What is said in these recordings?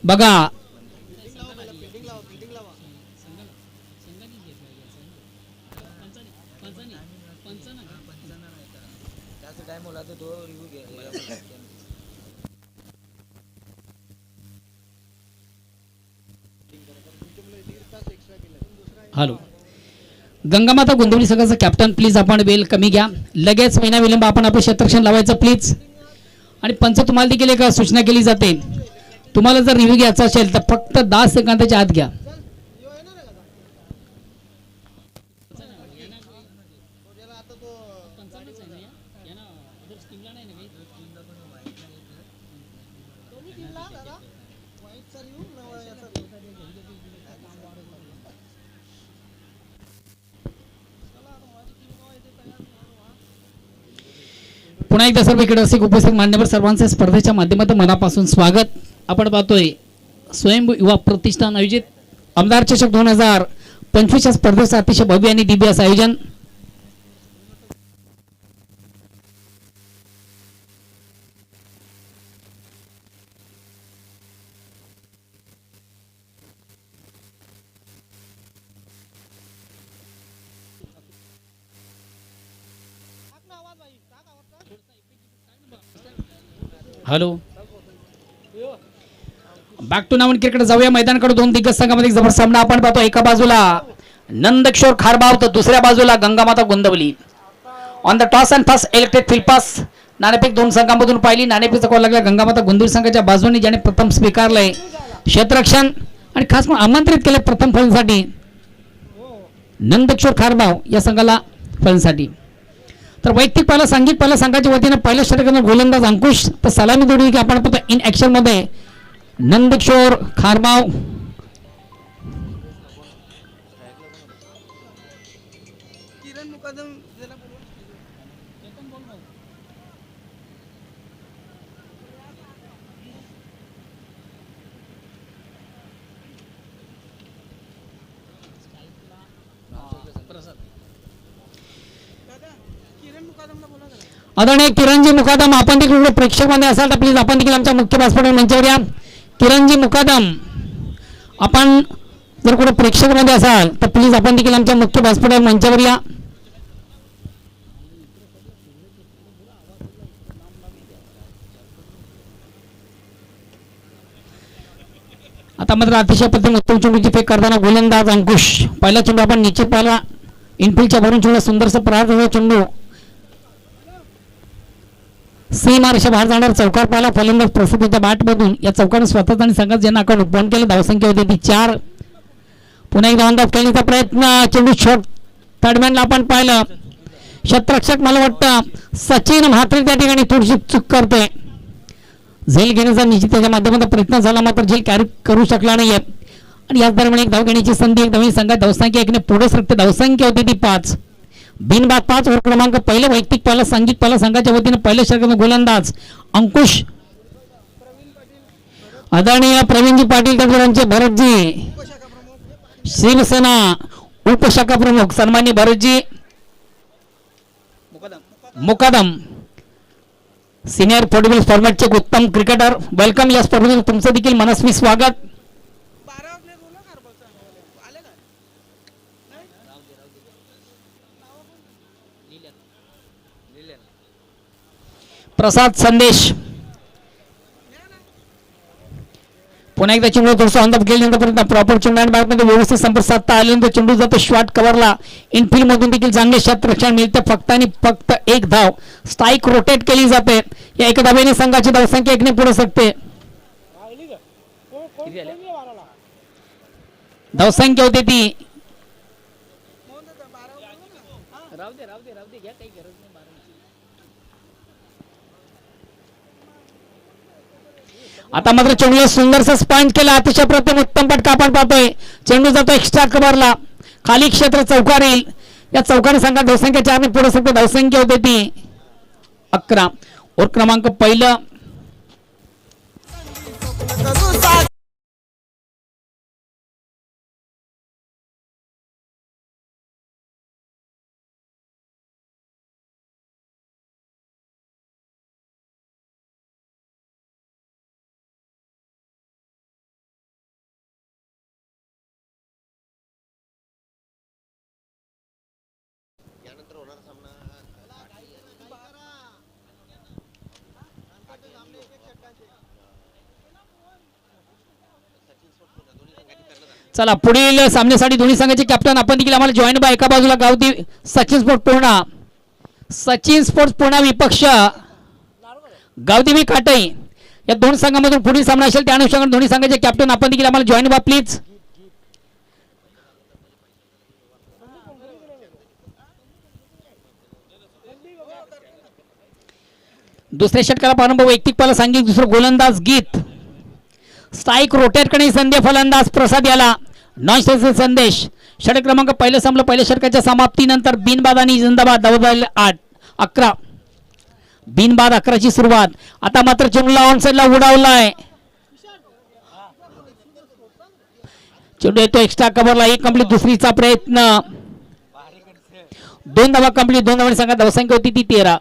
बघा हॅलो गंगामाता गोंदिवली संघाचा captain please आपण वेल कमी घ्या लगेच विना विलंब आपण आपलं क्षेत्ररक्षण लावायचं प्लीज आणि पंच तुम्हाला देखील एक सूचना केली जाते तुम्हाला जर रिव्ह्यू घ्यायचा असेल तर फक्त 10 सेकंदाच्या आत घ्या पुन्हा एकदा सर्व इकडे असे उपस्थित मान्यवर सर्वांचे स्पर्धेच्या माध्यमातून मनापासून स्वागत आपण पाहतोय स्वयं युवा प्रतिष्ठान आयोजित आमदार चषक 2025 स्पर्धेचं अतिशय भव्य आणि दिव्य असं आयोजन हॅलो बॅक टू नावन क्रिकेट जाऊया मैदानाकडे दोन दिग्गज संघामध्ये जबरदस्त सामना आपण पाहतो एका बाजूला नंदकिशोर खारबाव तर दुसऱ्या बाजूला Gangamata Gondavali on the toss and pass electric field pass नाणेफेक दोन संघांमधून पाहिली नाणेफेकचा कॉल लागला गंगामाता गोंदवली संघाच्या बाजूने ज्याने प्रथम स्वीकारलंय क्षेत्ररक्षण आणि खास म्हणून आमंत्रित केले प्रथम फलंदाजीसाठी नंदकिशोर खारबाव या संघाला फलंदाजीसाठी तर वैयक्तिक पहिला सांघिक पहिल्या संघाच्या वतीने पहिल्या षटकात गोलंदाज अंकुश तर सलामी जोडली की आपण पाहतो इन ऍक्शन मध्ये नंदकिशोर खारबाव आदरणीय किरणजी मुकादम आपण देखील प्रेक्षक मध्ये असाल तर प्लीज आपण देखील आमच्या मुख्य व्यासपीठावर मंचावर या किरणजी मुकादम आपण जर कुठे प्रेक्षक मध्ये असाल तर प्लीज आपण देखील आमच्या मुख्य व्यासपीठावर मंचावर या आता मात्र अतिशय पद्धतीने उत्तम चेंडूची फेक करताना गोलंदाज अंकुश पहिला चेंडू आपण नीचे पाहिला इनफिल्डच्या भरून चेंडू सुंदरसा प्रहार चेंडू सीमारेषा बाहेर जाणार चौकार पाहिला फलंदाज प्रसिद्धीच्या बॅटमधून या चौकाने स्वतःच आणि संघात ज्यांना आपण उपवन केलं धावसंख्या होती ती 4 पुन्हा एकदा अंदाज खेळण्याचा प्रयत्न चेंडू शॉट थर्डमॅनला आपण पाहिलं क्षेत्ररक्षक मला वाटतं सचिन म्हात्रे त्या ठिकाणी थोडीशी चूक करतोय झेल घेण्याचा निश्चित त्याच्या माध्यमातून प्रयत्न झाला मात्र झेल कॅरी करू शकला नाहीये आणि याच दरम्यान एक धाव घेण्याची संधी एक धावणी संघात धावसंख्या एकने पुढे सरकते धावसंख्या होती ती 5 बिनबाद 5 ओव्हर क्रमांक पहिले वैयक्तिक पहिला सांघिक पहिला संघाच्या वतीने पहिल्या षटकात गोलंदाज अंकुश आदरणीय प्रवीणजी पाटील त्यांचे भरतजी शिवसेना उपशाखा प्रमुख सन्माननीय भरतजी मुकादम सिनियर फुटबॉल फॉर्मॅटचे उत्तम क्रिकेटर वेलकम या स्पर्धेत तुमचं देखील मनस्वी स्वागत प्रसाद संदेश पुन्हा एकदा चेंडू थोडसा ऑन द गेल्यानंतर प्रॉपर चेंडू आणि बॅटमध्ये व्यवस्थित संपर्क साधता आल्यानंतर चेंडू जातो शॉर्ट कव्हरला इनफिल्ड मधून देखील चांगले क्षेत्ररक्षण मिळते फक्त आणि फक्त एक धाव स्ट्राईक रोटेट केली जाते या एका धावेने संघाची धावसंख्या एकने पुढे सरकते धावसंख्या होती ती आता मात्र चेंडूला सुंदरसा स्पंज केला अतिशय प्रथम उत्तम फटका आपण पाहतोय चेंडू जातो एक्स्ट्रा कव्हरला खाली क्षेत्र चौकार येईल या चौकाने संघात धावसंख्या 4 ने पुढे सरकते धावसंख्या होते ती 11 ओव्हर क्रमांक पहिलं चला पुढील सामन्यासाठी दोन्ही संघाचे कॅप्टन आपण देखील आम्हाला जॉईन बा एका बाजूला गावती सचिन स्पोर्ट पूर्णा, सचिन स्पोर्ट्स पूर्णा विपक्ष गावदेवी काटई या दोन संघांमधून पुढील सामना असेल त्या अनुषंगाने दोन्ही संघाचे कॅप्टन आपण देखील आम्हाला जॉईन व्हा प्लीज. दुसऱ्या षटकाला प्रारंभ वैयक्तिक पाला सांगितलं दुसरं गोलंदाज गीत स्ट्राईक रोटेटकडे संधी फलंदाज प्रसाद याला नॉन स्ट्राईक संदेश. षटक क्रमांक पहिलं संपलं पहिल्या षटकाच्या समाप्तीनंतर बिनबाद आणि जिंदाबाद धावत 8-11 बिनबाद 11ची सुरुवात. आता मात्र चेंडूला ऑन साईडला उडावलाय, चेंडू येतो एक्स्ट्रा कव्हरला, एक कंप्लीट. दुसरीचा प्रयत्न 2 धावा कंप्लीट, 2 धावांनी संघात धावसंख्या होती ती 13.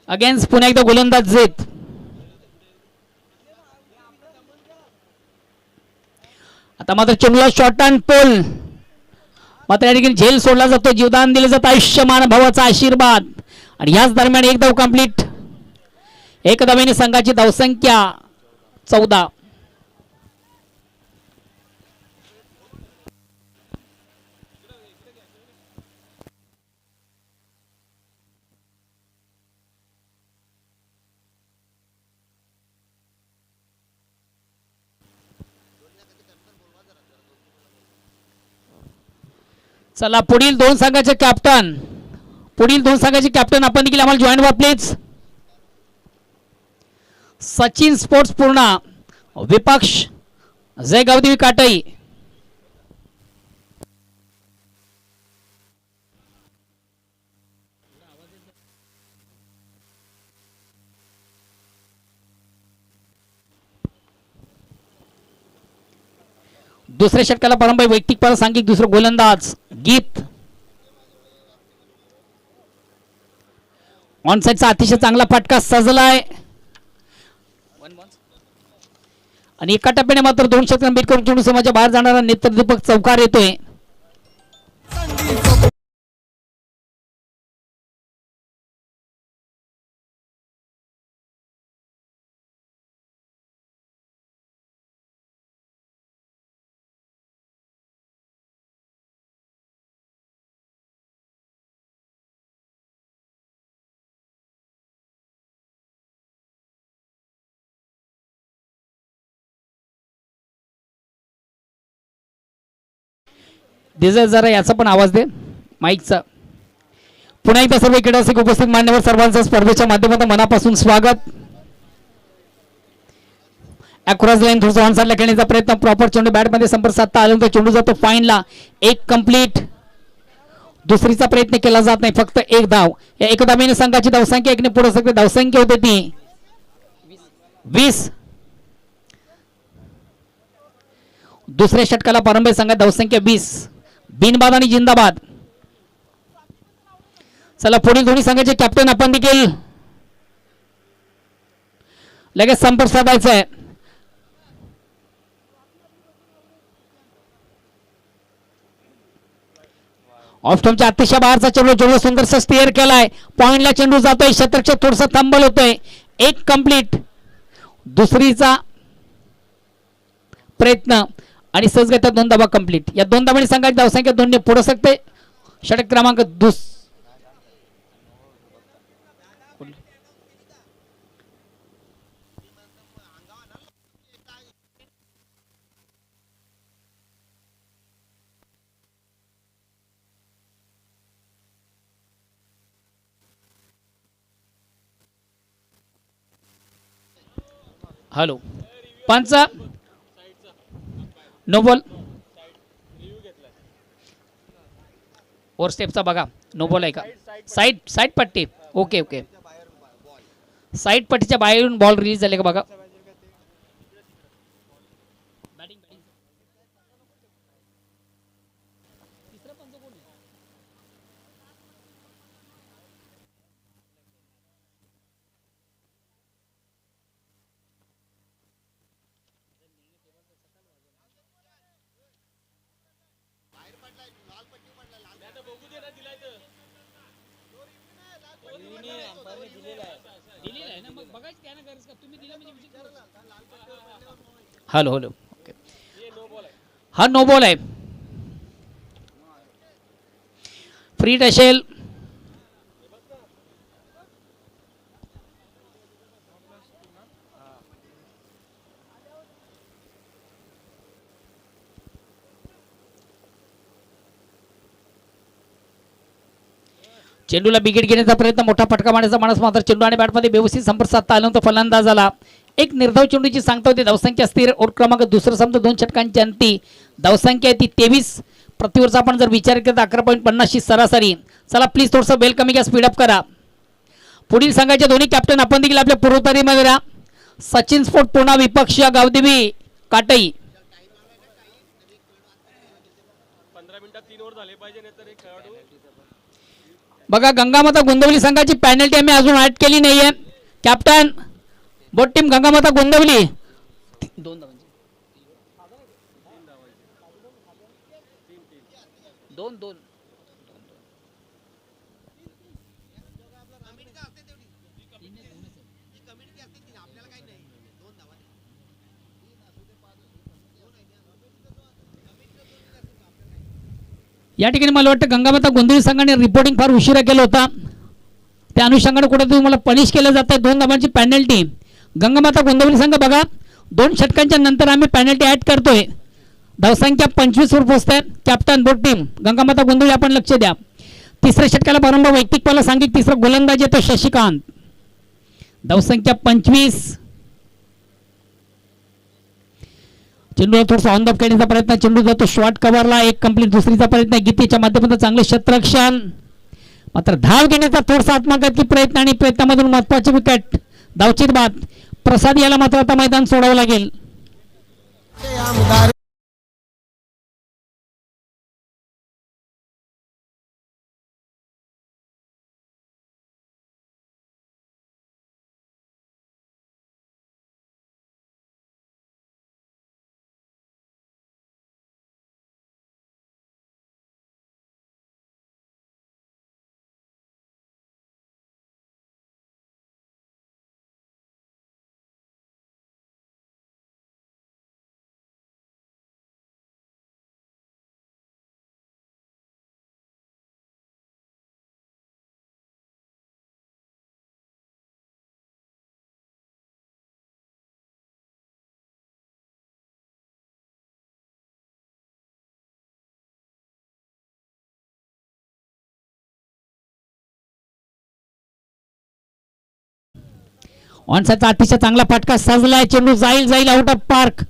अगेन्स्ट पुन्हा एकदा गोलंदाज जेत. आता मात्र चेंडूला शॉर्ट अँड पोल, मात्र या ठिकाणी झेल सोडला जातो, जीवदान दिलं जातं आयुष्यमान भावाचा आशीर्वाद. आणि याच दरम्यान एक धाव कंप्लीट, एक धावेने संघाची धावसंख्या 14. चला पुढील दोन संघाचे कॅप्टन आपण देखील आम्हाला जॉईन व्हा प्लीज. सचिन स्पोर्ट्स पूर्णा विपक्ष जय गावदेवी काटई. दुसऱ्या षटकाला प्रारंभ वैयक्तिक पाला सांगितलं दुसरं गोलंदाज गीत. ऑन साईडचा अतिशय चांगला फटका सजलाय आणि एका टप्प्याने मात्र 2 षटकांना बीट करून चेंडू समाजाच्या बाहेर जाणारा नेत्रदीपक चौकार येतोय. डिझेल जरा याचा पण आवाज दे माईकचा. पुन्हा एकदा सर्व क्रीडारसिक उपस्थित मान्यवर सर्वांचं स्पर्धेच्या माध्यमातून मनापासून स्वागत. अक्रॉस लाईन थोडंसं ऑन साईडला खेळण्याचा प्रयत्न, प्रॉपर चेंडू बॅटमध्ये संपर्क साधता आल्यानंतर चेंडू जातो फाईनला, एक कंप्लीट. दुसरीचा प्रयत्न केला जात नाही, फक्त एक धाव. या एक धावेने संघाची धावसंख्या एकने पुढे सकते धावसंख्या होते ती 20. दुसऱ्या षटकाला प्रारंभ संघात धावसंख्या 20 बिनबाद आणि जिंदाबाद. चला पुढील दोन्ही संघाचे कॅप्टन आपण देखील लगेच संपर्क साधायचा आहे. ऑफ स्टंपच्या अतिशय बाहेरचा चेंडू सुंदरसा स्टेअर केलाय, पॉइंटला चेंडू जातोय, शतकच्या थोडसा थंबल होतोय, एक कंप्लीट. दुसरीचा प्रयत्न आणि सहजगत्या 2 धावा कंप्लीट. या 2 धावांनी संघाची धावसंख्या 2 ने पुढे सकते. षटक क्रमांक हॅलो पंच नो बॉल ओर स्टेपचा बघा, नो बॉल आहे का? साईड पट्टी, ओके ओके. साईड पट्टीच्या बाहेरून बॉल रिलीज झाले का बघा. हॅलो हॅलो ओके, हा नो बॉल आहे. फ्री असेल. चेंडूला बिगेट घेण्याचा प्रयत्न, मोठा फटका मारण्याचा माणूस मात्र चेंडू आणि बॅटमध्ये व्यवस्थित संपर्क साधता आला तर फलंदाजाला एक निर्धाव चेंडूची सांगता होती. धावसंख्या स्थिर. ओव्हर क्रमांक दुसरा सामना 2 षटकांची अंती. धावसंख्या आहे ती 23. प्रतिवर्ष आपण जर विचार केला तर 11.50 ची सरासरी. चला प्लीज थोडंसं बेल कमी घ्या, स्पीडअप करा. पुढील संघाचे दोन्ही कॅप्टन आपण देखील आपल्या पूर्वतयारीमध्ये राहा. सचिन स्पोर्ट पुणा विपक्ष गावदेवी काटई. 15 मिनिटात 3 ओव्हर झाले पाहिजे, नाहीतर एक खेळाडू बघा गंगामाता गोंदवली संघाची पॅनल्टी आम्ही अजून ऍड केली नाहीये. कॅप्टन बोट टीम गंगामाता गोंदवली 2 या ठिकाणी मला वाटतं गंगामाता गोंधळी संघाने रिपोर्टिंग फार उशिरा केलं होता. त्या अनुषंगाने कुठे तुम्हाला पनिश केलं जातं. 2 धावांची पॅनल्टी गंगामाता गोंधळी संघ. बघा 2 षटकांच्या नंतर आम्ही पॅनल्टी ऍड करतोय. धावसंख्या 25 वर पोहोचते. कॅप्टन बोट टीम गंगामाता गोंधळी आपण लक्ष द्या. तिसऱ्या षटकाला प्रारंभ वैयक्तिक पाला सांघिक. तिसरा गोलंदाज येतो शशिकांत. धावसंख्या 25. चेंडूला थोडासा ऑन द खेळण्याचा प्रयत्न. चेंडू जातो शॉर्ट कव्हरला. एक कंप्लीट. दुसरीचा प्रयत्न गीतेच्या माध्यमातून चांगले क्षेत्ररक्षण. मात्र धाव घेण्याचा थोडासा आत्मघातकी प्रयत्न आणि प्रयत्नामधून महत्वाची विकेट. धावचीत बाद. प्रसाद याला मात्र आता मैदान सोडावं लागेल. ऑनसाइडचा अतिशय चांगला फटका सजलाय. चेंडू जाईल आउट ऑफ पार्क.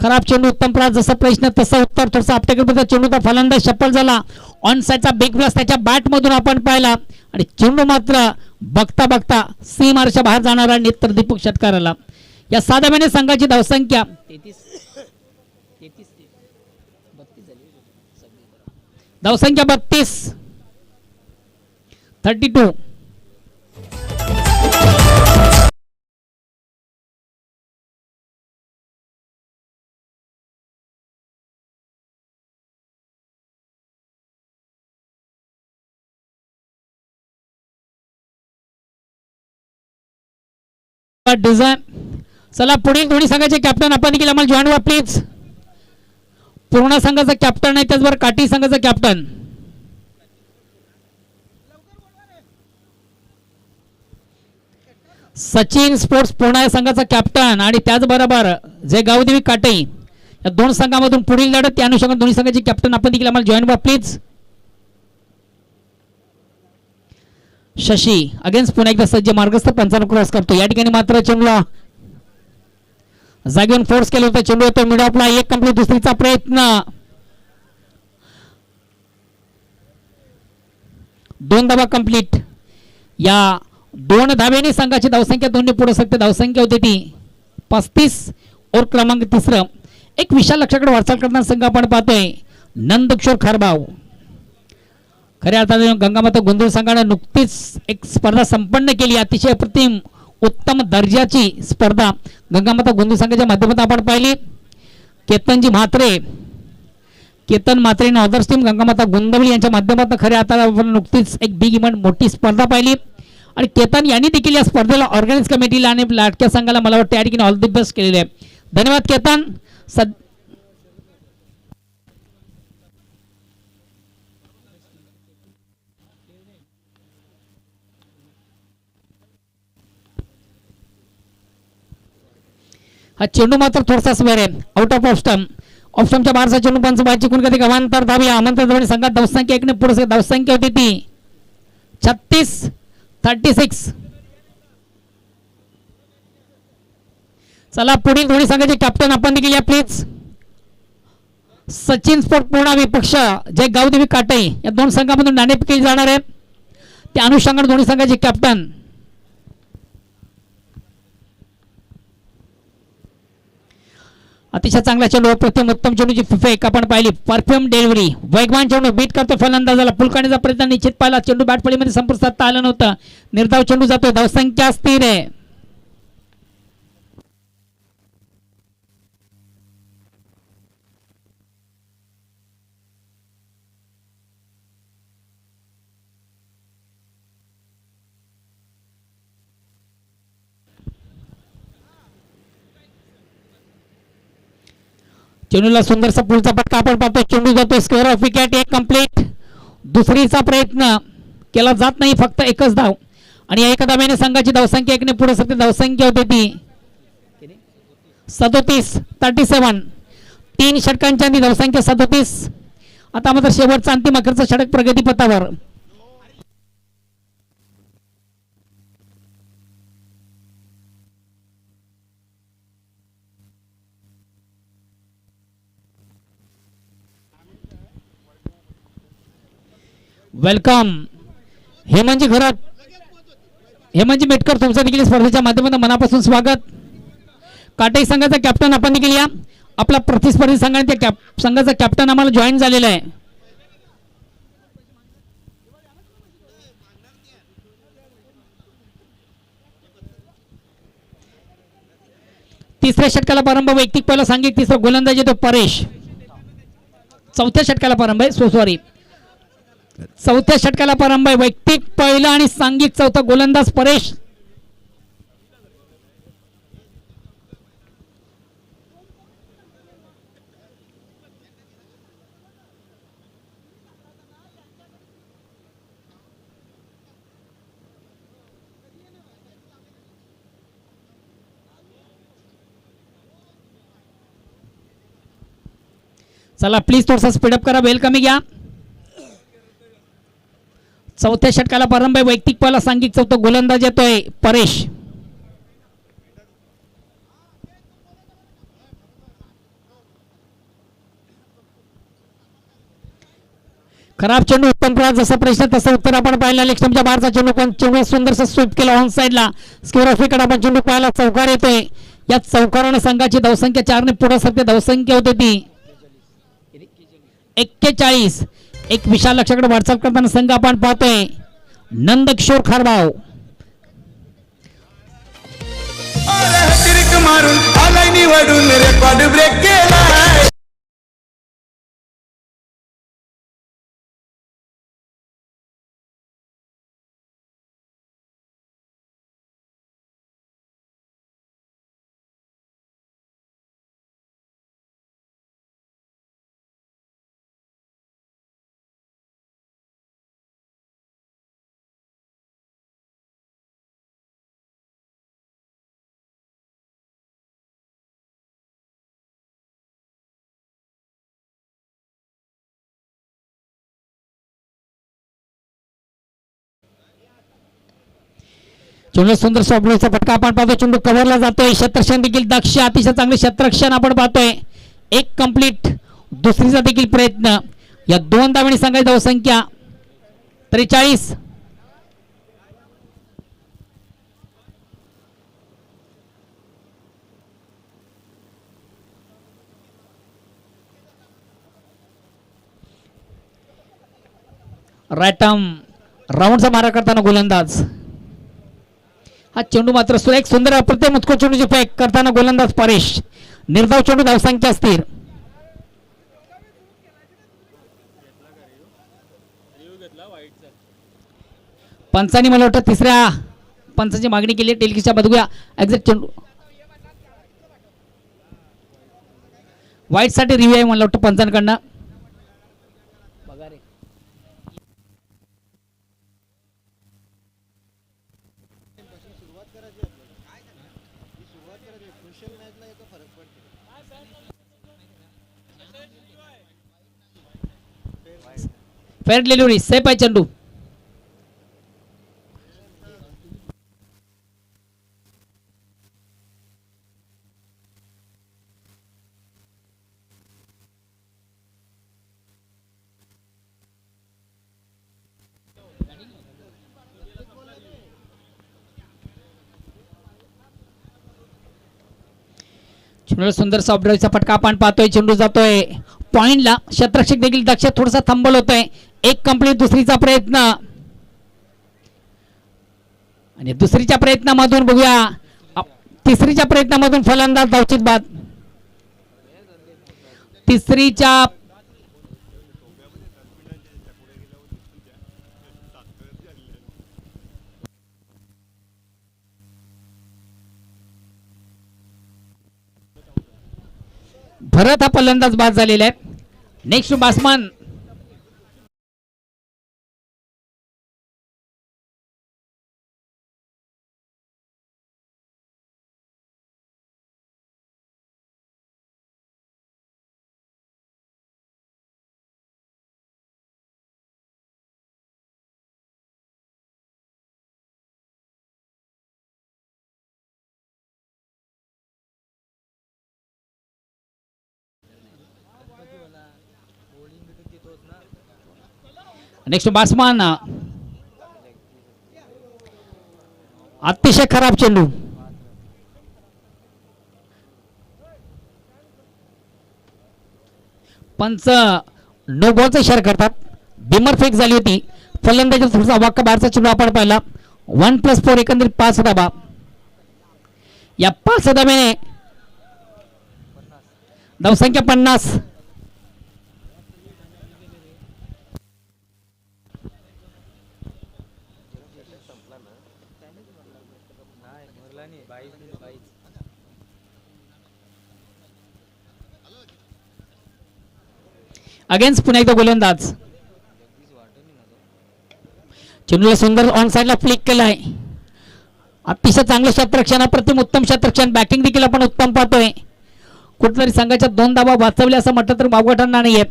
खराब चेंडू उत्तम प्रास. जसा प्रश्न तसं उत्तर. थोडंसं आपल्याकडे चेंडूचा फलंदाज सफल झाला. ऑनसाइडचा बिग ब्लास्ट त्याच्या बॅट मधून आपण पाहिला आणि चेंडू मात्र बघता बघता सीमारेषा बाहेर जाणारा नेत्रदीपक षटकाराला. या 7 धावांनी संघाची धावसंख्या 32. 32. डिझाईन. चला पुढील दोन्ही संघाचे कॅप्टन आपण देखील आम्हाला जॉईन व्हा प्लीज. पूर्ण संघाचा कॅप्टन आहे, त्याचबरोबर काठी संघाचा कॅप्टन. सचिन स्पोर्ट्स पुणे संघाचा कॅप्टन आणि त्याचबरोबर जे गावदेवी काटई या 2 संघामधून पुढील लढत. त्या अनुषंगाने दोन्ही संघाचे कॅप्टन आपण देखील आम्हाला जॉईन व्हा प्लीज. शशी अगेन्स्ट पुन्हा एकदा सज्ज मार्गस्थ पंचांना क्रॉस करतो. या ठिकाणी मात्र चेंडूला जागेवरून फोर्स केलं होतं. चेंडू येतो मिड ऑफला. एक कंप्लीट. दुसरीचा प्रयत्न. 2 धावा कंप्लीट. या 2 धावेने संघाची धावसंख्या 2 ने पुढे सकते. धावसंख्या होती ती 35. ओव्हर क्रमांक 3. एक विशाल लक्षाकडे वाटचाल करणारा संघ आपण पाहतोय नंदकिशोर खारबाव. खऱ्या अर्थाने गंगामाता गोंधळ संघाने नुकतीच एक स्पर्धा संपन्न केली. अतिशय अप्रतिम उत्तम दर्जाची स्पर्धा गंगामाता गोंधळ संघाच्या माध्यमातून आपण पाहिली. केतनजी म्हात्रे केतन मात्रेने ऑदर्स टीम गंगामाता गोंदवली यांच्या माध्यमातून खऱ्या आता आपण नुकतीच एक बिग इव्हेंट मोठी स्पर्धा पाहिली आणि केतन यांनी देखील या स्पर्धेला ऑर्गनाइज कमिटीला आणि लाटक्या संघाला मला वाटतं या ठिकाणी ऑल द बेस्ट केलेले आहे. धन्यवाद केतन. हा चेंडू मात्र थोडासा स्वेर आहे आउट ऑफ ऑफस्टमच्या बाहेरचा चेंडू पंच बाची कोण कधी गव्हांतर धावी आमंत्रण धावणे संघात धावसंख्या एकने पुढे धावसंख्या होती ती 36-36. चला पुढील दोन्ही संघाचे कॅप्टन आपण देखील या प्लीज. सचिन स्पोर्ट पूर्णा विपक्ष जय गावदेवी काटे या दोन संघामधून नाणेफेक केली जाणार आहे. त्या अनुषंगाने दोन्ही संघाचे कॅप्टन अतिशय चांगला चेंडू प्रथम उत्तम चेंडूची फेक आपण पाहिली परफ्यूम डिलिव्हरी वेगवान चेंडू बीट करतो फलंदाजाला फुलकाण्याचा प्रयत्न निश्चित पाहिला चेंडू बॅट फळीमध्ये संपर्क साधता आला नव्हता निर्धाव चेंडू जातोय धावसंख्या स्थिर आहे. चेंडूला सुंदरसा पुढचा पटका आपण पाहतो चेंडू जातो स्क्वेअर ऑफ विकेट एक कंप्लीट. दुसरीचा प्रयत्न केला जात नाही फक्त एकच धाव आणि या एका धावेने संघाची धावसंख्या एकने पुढे सध्या धावसंख्या होती ती 37-37. 3 षटकांच्या धावसंख्या 37. आता मात्र शेवटचा अंतिम अखेरचा षटक प्रगतीपथावर. वेलकम हेमंजी घरात हेमंजी मेटकर तुमचं देखील स्पर्धेच्या माध्यमातून मनापासून स्वागत. काटे संघाचा कॅप्टन आपण देखील या आपला प्रतिस्पर्धी संघाने त्या संघाचा कॅप्टन आम्हाला जॉईन झालेला आहे. तिसऱ्या षटकाला प्रारंभ वैयक्तिक पहिला सांघिक तिसरा गोलंदाजी तो परेश. चौथ्या षटकाला प्रारंभ आहे सॉरी चौथ्या षटकाला प्रारंभ आहे वैयक्तिक पहिला आणि सांघिक चौथा गोलंदाज परेश. चला प्लीज थोडासा स्पीडअप करा वेल कमी घ्या. चौथ्या षटकाला प्रारंभ आहे वैयक्तिक पहिला सांघिक चौथा गोलंदाज येतोय परेश. खराब चेंडू उत्तम प्रकार जसा प्रश्न तसं उत्तर आपण पाहिला लेक्स्टमच्या बाहेरचा चेंडू पण चेंडू सुंदरसा स्वीप केला ऑन साइडला स्क्वेअर ऑफ विकेट आपण चेंडू पाहिला चौकार येतोय या चौकाराने संघाची धावसंख्या 4 ने पुढे सरते धावसंख्या होते ती 41. एक विशाल लक्षाकडे वाटचाल करताना संघ आपण पाहतोय नंदकिशोर खारबाव. मारून आलाय निवडून रेकॉर्ड ब्रेक केलाय. चेंडू सुंदर सोबळीचा फटका आपण पाहतो चेंडू कव्हरला जातोय क्षेत्ररक्षण देखील दक्ष अतिशय चांगले क्षेत्ररक्षण आपण पाहतोय एक कंप्लीट. दुसरीचा देखील प्रयत्न या दोन धावांनी संघाची धावसंख्या 43. रायटम राऊंडचा मारा करताना गोलंदाज हा चेंडू मात्र एक सुंदर अप्रतिम उत्कृष्ट चेंडूची फेक करताना गोलंदाज परेश. निर्धाव चेंडू धावसंख्या स्थिर. घेतला व्हाईटचा. पंचांनी मला वाटतं तिसऱ्या पंचाची मागणी केली आहे. टेलकीच्या बघूया एक्झॅक्ट चेंडू व्हाईटसाठी रिव्ह्यू आहे मला वाटतं पंचांकडनं. बघा रे फेअर डिलिव्हरी सेफ आहे चेंडू. चेंडूला सुंदर सॉफ्ट ड्राईव्हचा फटका आपण पाहतोय. चेंडू जातोय पॉइंटला. क्षेत्ररक्षक देखील दक्ष थोडासा थांबल होतोय. एक कंप्लीट. दुसरीचा प्रयत्न आणि दुसरीच्या प्रयत्नामधून बघूया तिसरीच्या प्रयत्नामधून फलंदाज धावचित बाद. तिसरीच्या भरत हा फलंदाज बाद झालेला आहे. नेक्स्ट बॅट्समन अतिशय खराब चेंडू. पंच नो बॉलचा इशारा करतात. बिमर फेक झाली होती. फलंदाजी थोडासा वाक्य बाहेरचा चेंडू आपण पाहिला. 1+4 एकंदरीत 5 धाबा. या 5 धाब्याने धावसंख्या 50. अगेन्स्ट पुन्हा एकदा गोलंदाज. चेंडूला सुंदर ऑन साइडला फ्लिक केलाय. अतिशय चांगलं क्षेत्ररक्षण. अप्रतिम उत्तम क्षेत्ररक्षण. बॅटिंग देखील आपण उत्तम पाहतोय. कुठेतरी संघाच्या 2 धाबा वाचवल्या असं म्हटलं तर वावगं ठरणार नाहीये.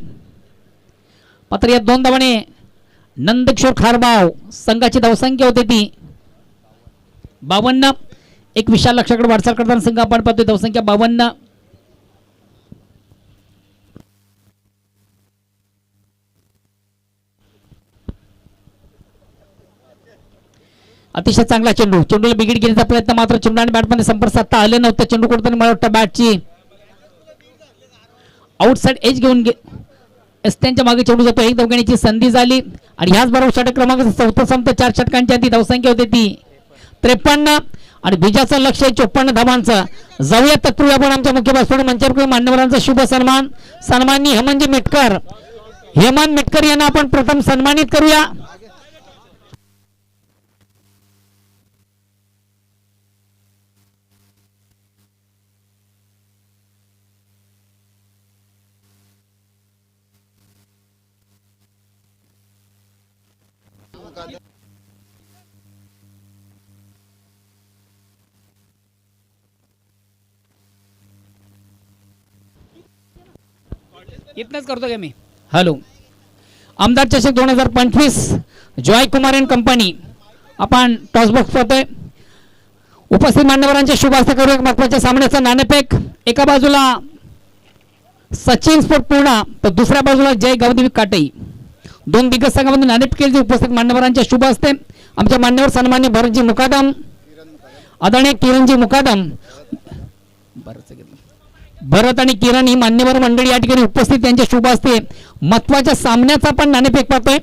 मात्र या 2 धावाने नंदकिशोर खारबाव संघाची धावसंख्या होती ती 52. एक विशाल लक्षाकडे वाटचाल करताना संघ आपण पाहतोय. धावसंख्या 52. अतिशय चांगला चेंडू. चेंडूला बिघिड घेण्याचा प्रयत्न मात्र चेंडू आणि बॅटमध्ये संपर्क साधता आले नव्हतं. चेंडू कुठेतरी मला वाटतं बॅटची आउटसाइड एज घेऊन त्यांच्या मागे चेंडू जातो. एक धावण्याची संधी झाली आणि ह्याच बरोबर षटक क्रमांक 4 संपत 4 षटकांची आधी धावसंख्या होती ती 53 आणि बीजाचं लक्ष 54 धावांचं. जाऊया तत्पूर्वी आपण आमच्या मुख्य भाषण मंचावर मान्यवरांचा शुभ सन्मान. सन्माननीय हेमंत मिटकर यांना आपण प्रथम सन्मानित करूया. इतनंच करतो का मी. हॅलो. आमदार चषक 2025 जॉय कुमार अँड कंपनी आपण टॉसबॉक्स पाहतोय. उपस्थित मान्यवरांचे शुभ हस्ते करू. एक महत्वाच्या सामन्याचा नाणेफेक. एका बाजूला सचिन स्पोर्ट पूर्णा तर दुसऱ्या बाजूला जय गावदेवी काटई. 2 दिग्गज संघामधून नाणेफेक केली उपस्थित मान्यवरांच्या शुभ हस्ते. आमच्या मान्यवर सन्मान्य भरतजी मुकादम आदरणीय किरणजी मुकादम. भरत आणि किरण ही मान्यवर मंडळी या ठिकाणी उपस्थित त्यांच्या शुभ हस्ते महत्वाच्या सामन्याचा पण नाणेफेक पाहतोय.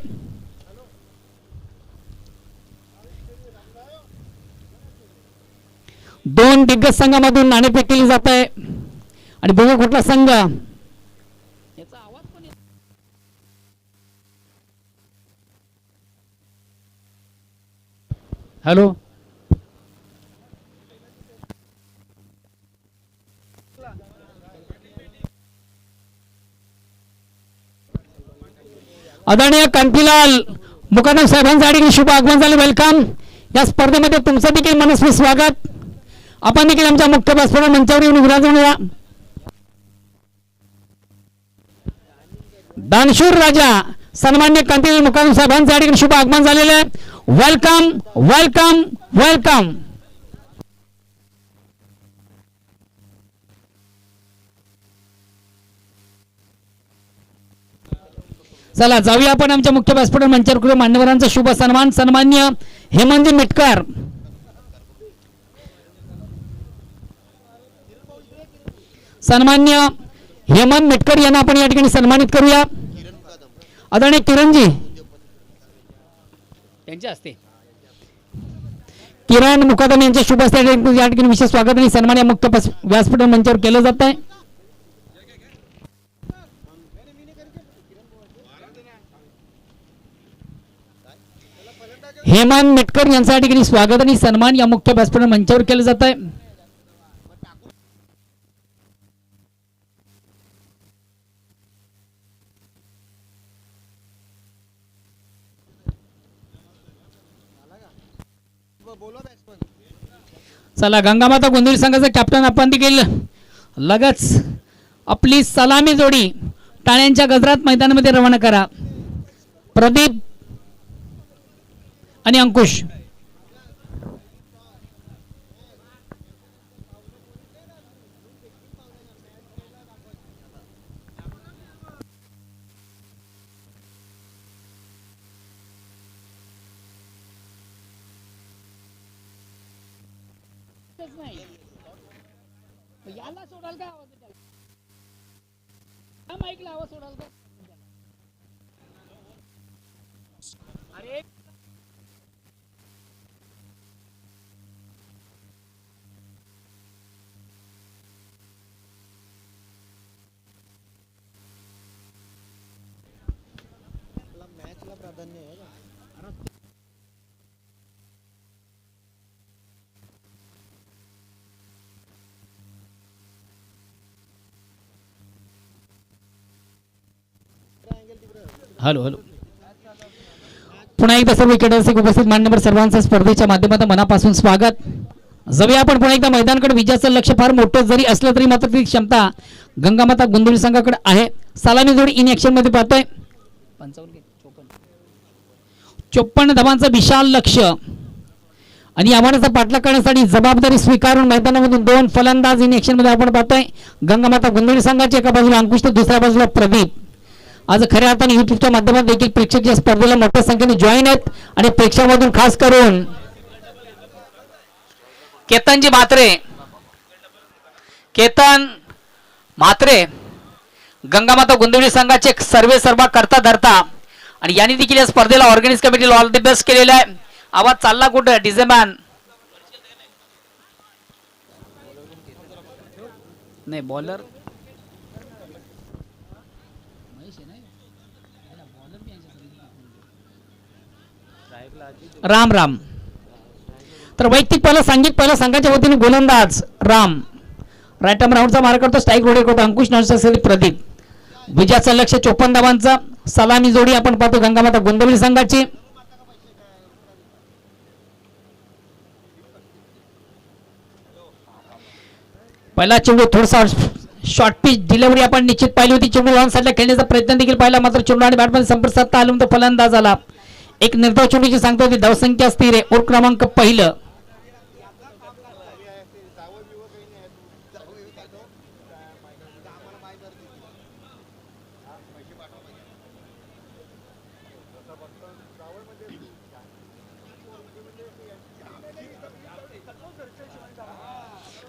दोन दिग्गज संघामधून नाणेफेक केली जात आहे आणि बघा कुठला संघ हॅलो. आदरणीय कांतीलाल मुकादम साहेबांचं आणि शुभ आगमन झालं. वेलकम. या स्पर्धेमध्ये तुमचं देखील मनस्वी स्वागत. आपण देखील आमच्या मुख्य व्यासपीठ मंचावर येऊन विराजमान व्हा. दानशूर राजा सन्मान्य कांतीलाल मुकादम साहेबांचं आणि शुभ आगमन झालेलं आहे. Welcome welcome welcome. चला जाऊया आपण आमच्या मुख्य व्यासपीठ मंचावर मान्यवरांचा शुभ सन्मान. सन्मान्य हेमंत मिटकर, सन्मान्य हेमंत मिटकर यांना आपण या ठिकाणी सन्मानित करूया. आदरणीय किरणजी त्यांच्या हस्ते किरण मुकादम यांच्या शुभ हस्ते या ठिकाणी विशेष स्वागत आणि सन्मान या मुख्य व्यासपीठ मंचावर केलं जात आहे. हेमंत मिटकर यांच्या ठिकाणी स्वागत आणि सन्मान या मुख्य व्यासपीठ मंचावर केलं जात आहे. चला गंगामाता गोंधळी संघाचा कॅप्टन आपण देखील लगेच आपली सलामी जोडी टाळ्यांच्या गजरात मैदानामध्ये रवाना करा. प्रदीप आणि अंकुश. याला सोडाल का आवाज त्याला माईकला आवाज सोडाल का अरे मॅचला प्राधान्य आहे. Hello hello. पुन्हा एकदा सर्व विकेटर्स उपस्थित मान्यवर सर्वांचं स्पर्धेच्या माध्यमातून मनापासून स्वागत. जाऊया आपण पुन्हा एकदा मैदानाकडे. विजयाचं लक्ष फार मोठं जरी असलं तरी मात्र ती क्षमता गंगामाता गोंधळी संघाकडे आहे. सलामी जोडी इन ऍक्शन मध्ये पाहतोय. 54 धावांचं विशाल लक्ष आणि आव्हानाचा पाठलाग करण्यासाठी जबाबदारी स्वीकारून मैदानामधून 2 फलंदाज इन ऍक्शन मध्ये आपण पाहतोय. गंगामाता गोंधळी संघाचे एका बाजूला अंकुश तर दुसऱ्या बाजूला प्रदीप. आज खऱ्या अर्थाने युट्यूबच्या माध्यमातून देखील प्रेक्षक या स्पर्धेला मोठ्या संख्येने जॉईन आहेत आणि प्रेक्षकांमधून खास करून केतनजी म्हात्रे, केतन म्हात्रे गंगामाता गोंधळी संघाचे सर्वे सर्वा करता धरता आणि यांनी देखील या स्पर्धेला ऑर्गनाइज कमिटीला ऑल द बेस्ट केलेला आहे. आवाज चालला कुठं डीजे मॅन नाही बॉलर राम राम. तर वैयक्तिक पहिला सांघिक पहिला संघाच्या वतीने गोलंदाज राम राईट आर्म राऊंडचा मार करतो. स्ट्राईक रोड करतो अंकुश नरसरी प्रदीप. विजयाचं लक्ष 54 धावांचा. सलामी जोडी आपण पाहतो गंगामाता गोंधळी संघाची. पहिला चेंडू थोडासा शॉर्ट पिच डिलिव्हरी आपण निश्चित पाहिली होती. चेंडू लॉन साईडला खेळण्याचा प्रयत्न देखील पाहिला मात्र चेंडू आणि बॅटमध्ये संपर्क साधता आला तर फलंदाज आला. एक निर्धाव चेंडूची सांगतो होती. धावसंख्या स्थिर आहे. ओव्हर क्रमांक पहिलं.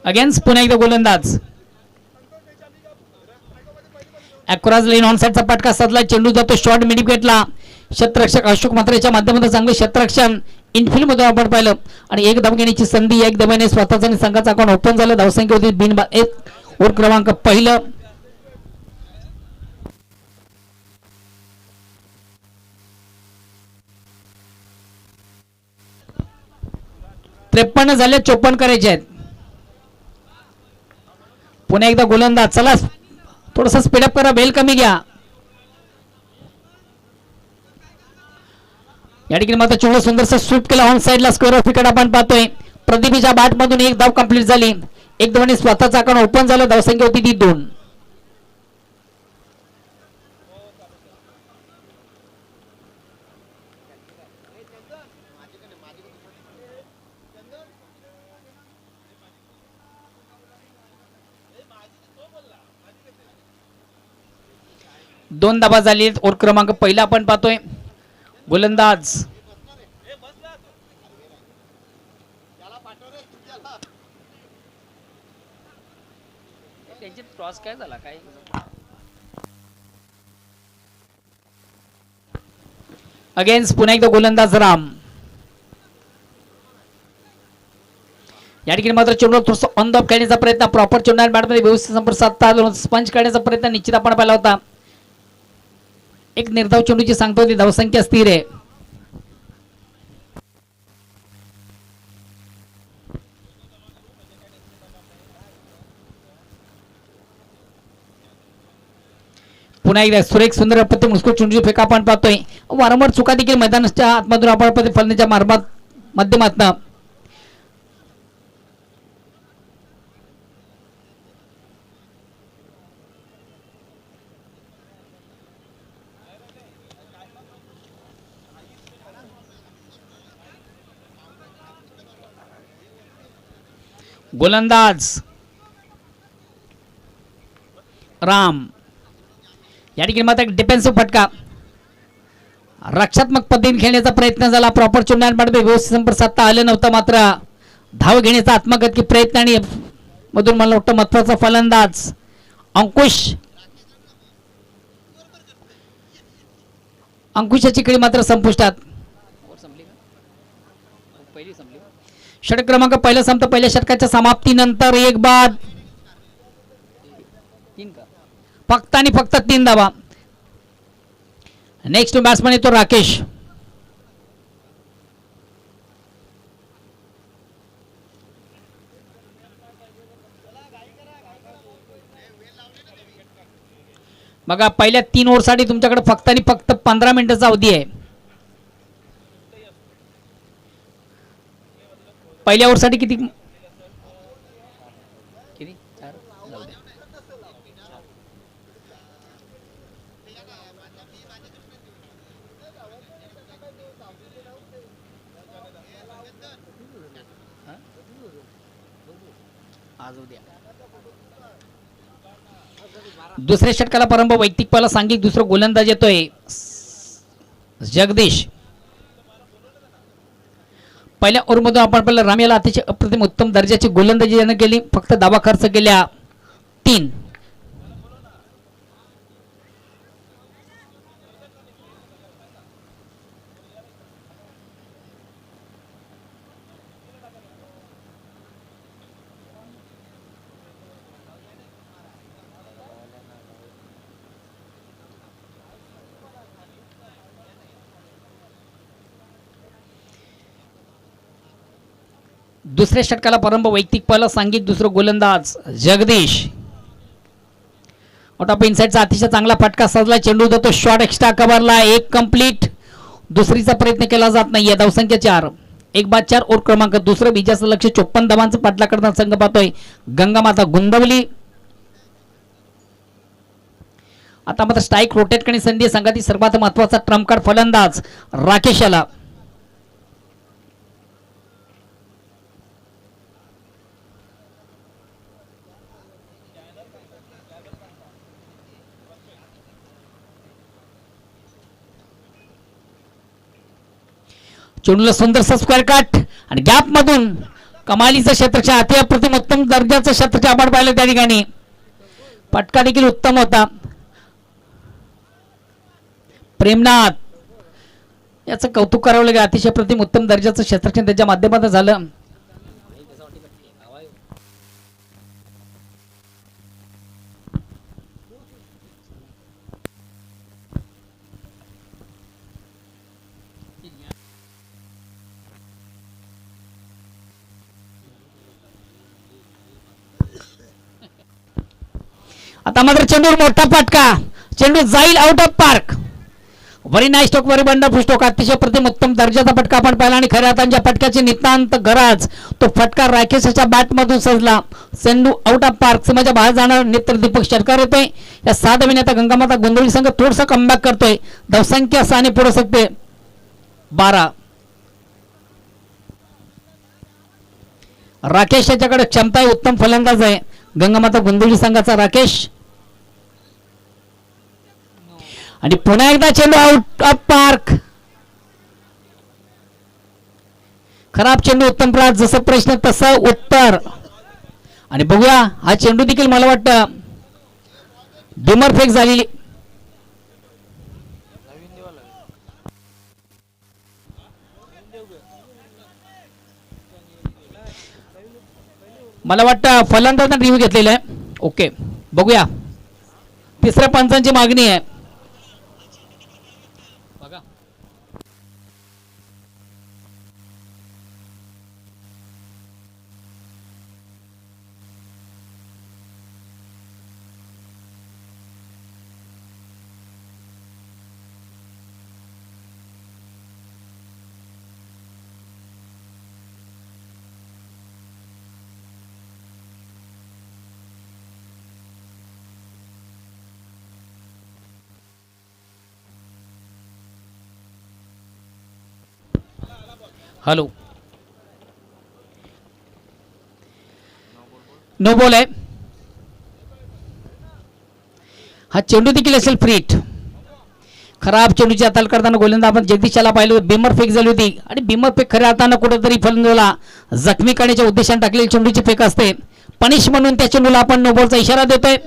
अगेन्स्ट पुन्हा एकदा गोलंदाज अक्रॉस लाईन ऑन साइडचा पटका साधला. चेंडू जातो शॉर्ट मिड विकेटला. क्षेत्ररक्षक अशोक म्हात्रेच्या माध्यमातून चांगलं क्षेत्ररक्षण इनफिल्ड मध्ये आपण पाहिलं आणि एक धाव घेण्याची संधी. एक धावाने स्वतःचा आणि संघाचा अकाउंट ओपन झालं. धावसंख्या होती बिनबाद 1. ओव्हर क्रमांक पहिलं. 53 झाले, 54 करायचे आहेत. पुन्हा एकदा गोलंदाज, चला थोडस स्पीडअप करा, बेल कमी घ्या. या ठिकाणी मात्र चोळ सुंदरसं स्वीप केला ऑन साइडला, स्क्वेअर ऑफ विकेट आपण पाहतोय. प्रदीपीच्या बॅट मधून एक धाव कंप्लीट झाली. एक धावाने स्वतःचा आकडा ओपन झाला. धावसंख्या होती ती 2. दोन धावा झाली. ओव्हर क्रमांक पहिला आपण पाहतोय. गोलंदाज क्रॉस काय झाला काय अगेन्स्ट पुन्हा एकदा गोलंदाज राम. या ठिकाणी मात्र चेंडू थोडंसं ऑन द खेळण्याचा प्रयत्न, प्रॉपर चेंडू बॅटमध्ये व्यवस्थित संपर्क साधता स्पंज काढण्याचा प्रयत्न निश्चित आपण पाहिला होता. एक निर्धाव चेंडूची सांगतो ती धावसंख्या स्थिर आहे. पुन्हा एकदा सुरेख सुंदर अपत्य मुस्कुट चेंडूची फेका आपण पाहतोय. वारंवार चुका देखील मैदानाच्या आतमधून आपण फलंदाच्या माध्यमातून. गोलंदाज राम. या ठिकाणी मात्र डिफेन्सिव्ह फटका, रक्षात्मक पद्धतीने खेळण्याचा प्रयत्न झाला. प्रॉपर चेंडू व्यवस्थित संपर्क साधता आलं नव्हतं. मात्र धाव घेण्याचा आत्मघातकी प्रयत्न आणि मधून मला वाटतं महत्वाचा फलंदाज अंकुशाची खेळी मात्र संपुष्टात. षटक क्रमांक पहिला संपत. पहिल्या षटकाच्या समाप्तीनंतर एक बाद, फक्त आणि फक्त 3 धावा. नेक्स्ट बॅट्समन येतो राकेश. बघा पहिल्या 3 ओव्हरसाठी तुमच्याकडे फक्त आणि फक्त 15 मिनिटाचा अवधी आहे. पहिल्या ओव्हरसाठी किती दुसऱ्या षटकाला प्रारंभ. वैयक्तिक पाला सांघिक दुसरा गोलंदाज येतोय जगदीश. पहिल्या ओव्हरमधून आपण पाहिलं राम याला अतिशय अप्रतिम उत्तम दर्जाची गोलंदाजी यानं केली. फक्त धावा खर्च केल्या 3. दुसऱ्या षटकाला प्रारंभ. वैयक्तिक पाला सांघिक दुसरं गोलंदाज जगदीश. आउट ऑफ इनसाइडचा अतिशय चांगला फटका साधला. चेंडू जातो शॉट एक्स्ट्रा कव्हरला. एक कंप्लीट. दुसरीचा प्रयत्न केला जात नाहीये. धावसंख्या 4. 1 बाद 4. ओव्हर क्रमांक दुसरं. विजयाचं लक्ष 54 धावांचं पाठला करताना संघ पाहतोय गंगामाता गुंदवली. आता मात्र स्ट्राईक रोटेट करण्याची संधी. संघातील सर्वात महत्वाचा ट्रम्प कार्ड फलंदाज राकेश याला. चेंडूला सुंदरसा स्क्वेअर कट आणि गॅप मधून कमालीचं क्षेत्रक्षण, अति अप्रतिम उत्तम दर्जाचं क्षेत्रक्षण आपण पाहिलं. त्या ठिकाणी फटका देखील उत्तम होता. प्रेमनाथ याचं कौतुक करावं लागेल. अतिशय प्रतिम उत्तम दर्जाचं क्षेत्रक्षण त्याच्या माध्यमातून झालं. आता मात्र चेंडूवर मोठा फटका, चेंडू जाईल out of park. Very nice stroke, very wonderful stroke, अतिशय प्रतिम उत्तम दर्जाचा फटका आपण पाहिला आणि खऱ्या अर्थाने फटक्याची नितांत गरज, तो फटका राकेशच्या बॅट मधून सजला. चेंडू आउट ऑफ पार्क, समाजा बाहेर जाणार. नेत्र दीपक शर्कर येतोय. या 6 धावेने आता गंगामाता गोंधळी संघ थोडसा कमबॅक करतोय. धावसंख्या 6 ने पुढे सकते 12. राकेश याच्याकडे क्षमता आहे, उत्तम फलंदाज आहे गंगामाता गोंधळी संघाचा राकेश. आणि पुन्हा एकदा चेंडू आउट ऑफ पार्क. खराब चेंडू उत्तम प्रहार, जसं प्रश्न तसं उत्तर. आणि बघूया हा चेंडू देखील मला वाटतं डिमर फेक झालेली. मला वाटतं फलंदाजांना रिव्ह्यू घेतलेला आहे. ओके, बघूया. तिसऱ्या पंचांची मागणी आहे. बघा हॅलो, नो बॉल आहे. हा चेंडू देखील असेल फ्रीट. खराब चेंडूची हाताळ करताना गोलंदाज आपण जगदीशाला पाहिलं होतं, बिमर फेक झाली होती. आणि बिमर फेक खऱ्या हाताने कुठेतरी फलंदाजाला जखमी करण्याच्या उद्देशाने टाकलेली चेंडूची फेक असते. पनिश म्हणून त्या चेंडूला आपण नो बॉलचा इशारा देतोय.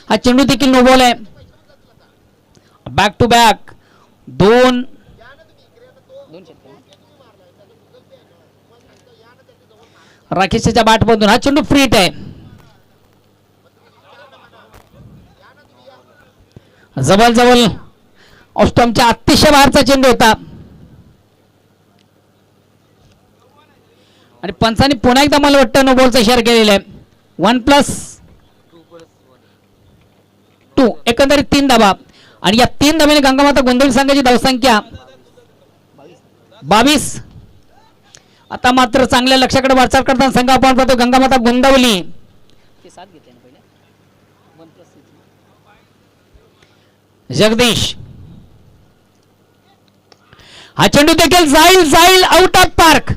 हा चेंडू देखील नो बॉल आहे. बॅक टू बॅक 2 राकेशच्या बॅट मधून. हा चेंडू फ्रीट आहे. जवळ ऑस्टॉमच्या अतिशय बाहेरचा चेंडू होता. आणि पंचांनी पुन्हा एकदा मला वाटतं नो बॉलचा इशारा केलेला आहे. 1+2 एकंदरीत 3 धावा. आणि या 3 धावेने गंगामाता गोंधळी संघाची धावसंख्या 22. आता मात्र चांगल्या लक्षाकडे वाटचाल करताना संघ आपण पाहतो गंगामाता गोंदवली. जगदीश, हा चेंडू देखील जाईल आउट ऑफ पार्क.